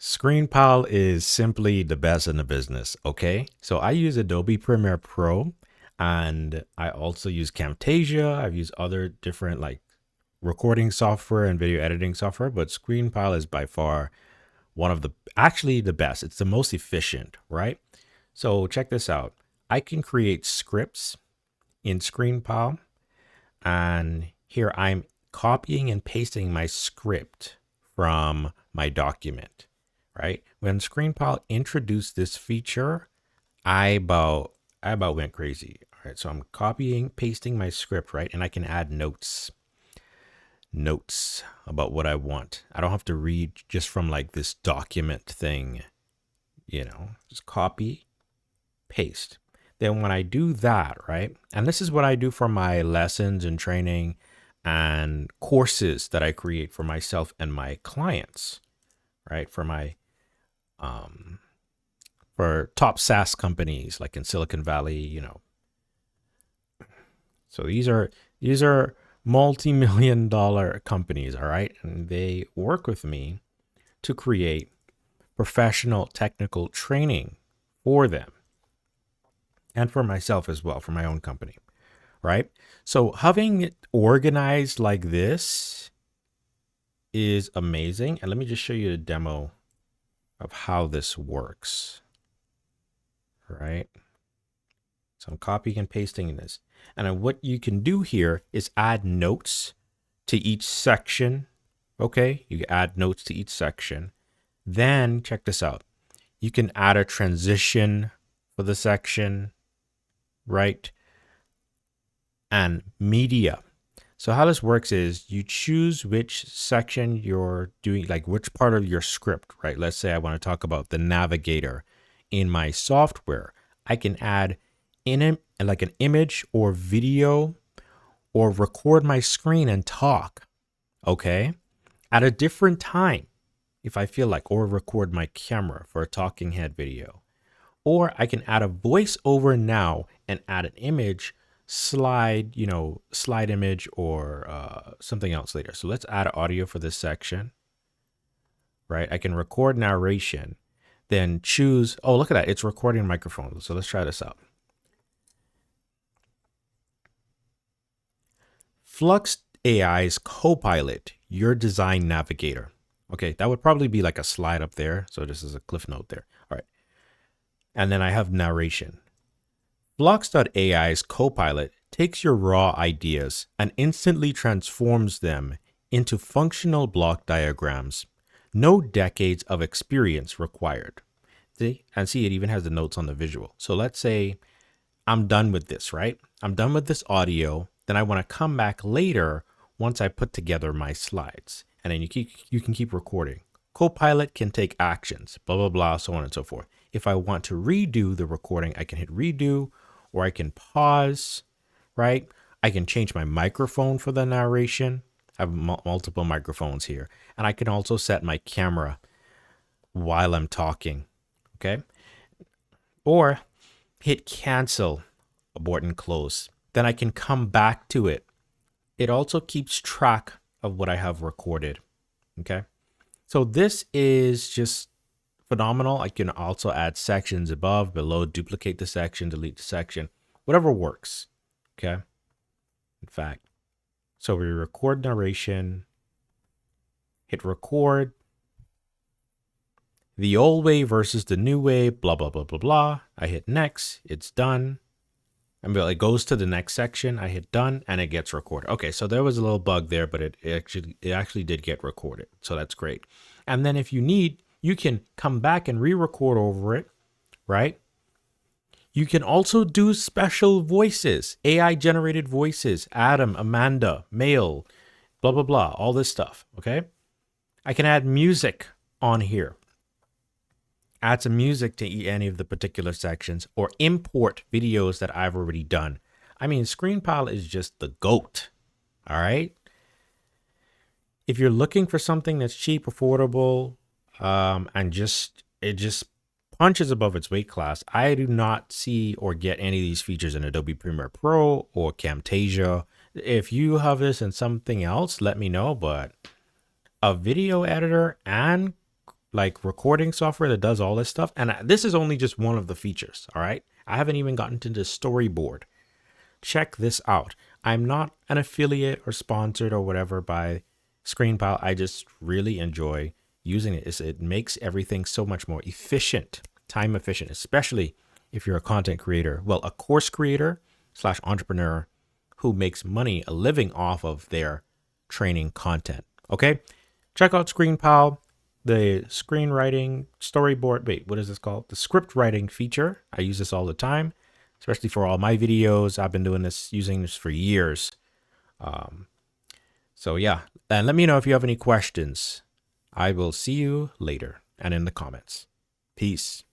ScreenPal is simply the best in the business, okay? So I use Adobe Premiere Pro and I also use Camtasia. I've used other different like recording software and video editing software, but ScreenPal is by far one of actually the best. It's the most efficient, right? So check this out. I can create scripts in ScreenPal, and here I'm copying and pasting my script from my document. Right? When ScreenPal introduced this feature, I about went crazy. All right, so I'm copying, pasting my script, right? And I can add notes about what I want. I don't have to read just from like this document thing, just copy, paste. Then when I do that, right? And this is what I do for my lessons and training and courses that I create for myself and my clients, right? For top SaaS companies like in Silicon Valley, So these are multi-million-dollar companies, all right? And they work with me to create professional technical training for them and for myself as well, for my own company, right? So having it organized like this is amazing. And let me just show you a demo of how this works, right? So I'm copying and pasting this. And then what you can do here is add notes to each section. Okay, you can add notes to each section. Then check this out. You can add a transition for the section, right? And media. So how this works is you choose which section you're doing, like which part of your script, right? Let's say I want to talk about the navigator in my software. I can add in like an image or video or record my screen and talk, okay? At a different time if I feel like, or record my camera for a talking head video. Or I can add a voiceover now and add an image, slide image or something else later. So let's add audio for this section, right? I can record narration, then choose, oh, look at that. It's recording microphone. So let's try this out. Flux AI's Copilot, your design navigator. Okay, that would probably be like a slide up there. So this is a cliff note there. All right. And then I have narration. Flux.ai's Copilot takes your raw ideas and instantly transforms them into functional block diagrams. No decades of experience required. See, and see, it even has the notes on the visual. So let's say I'm done with this, right? I'm done with this audio. Then I want to come back later once I put together my slides. And then you can keep recording. Copilot can take actions, blah, blah, blah, so on and so forth. If I want to redo the recording, I can hit redo, or I can pause, right? I can change my microphone for the narration. I have multiple microphones here. And I can also set my camera while I'm talking, okay? Or hit cancel, abort and close. Then I can come back to it. It also keeps track of what I have recorded, okay? So this is just phenomenal. I can also add sections above, below, duplicate the section, delete the section, whatever works, okay? In fact, so we record narration, hit record, the old way versus the new way, blah, blah, blah, blah, blah. I hit next, it's done. And it goes to the next section. I hit done and it gets recorded. Okay, so there was a little bug there, but it actually did get recorded. So that's great. And then if you need, you can come back and re-record over it, right? You can also do special voices, AI generated voices, Adam, Amanda, male, blah, blah, blah, all this stuff, okay? I can add music on here. Add some music to any of the particular sections or import videos that I've already done. I mean, ScreenPal is just the GOAT, all right? If you're looking for something that's cheap, affordable, and it just punches above its weight class, I do not see or get any of these features in Adobe Premiere Pro or Camtasia. If you have this in something else, let me know, but a video editor and like recording software that does all this stuff. And this is only just one of the features. All right. I haven't even gotten to the storyboard. Check this out. I'm not an affiliate or sponsored or whatever by ScreenPal. I just really enjoy using it. It makes everything so much more efficient, time efficient, especially if you're a content creator, well, a course creator / entrepreneur who makes money, a living off of their training content. Okay. Check out ScreenPal, the screenwriting storyboard. Wait, what is this called? The script writing feature. I use this all the time, especially for all my videos. I've been using this for years. So yeah, and let me know if you have any questions. I will see you later and in the comments. Peace.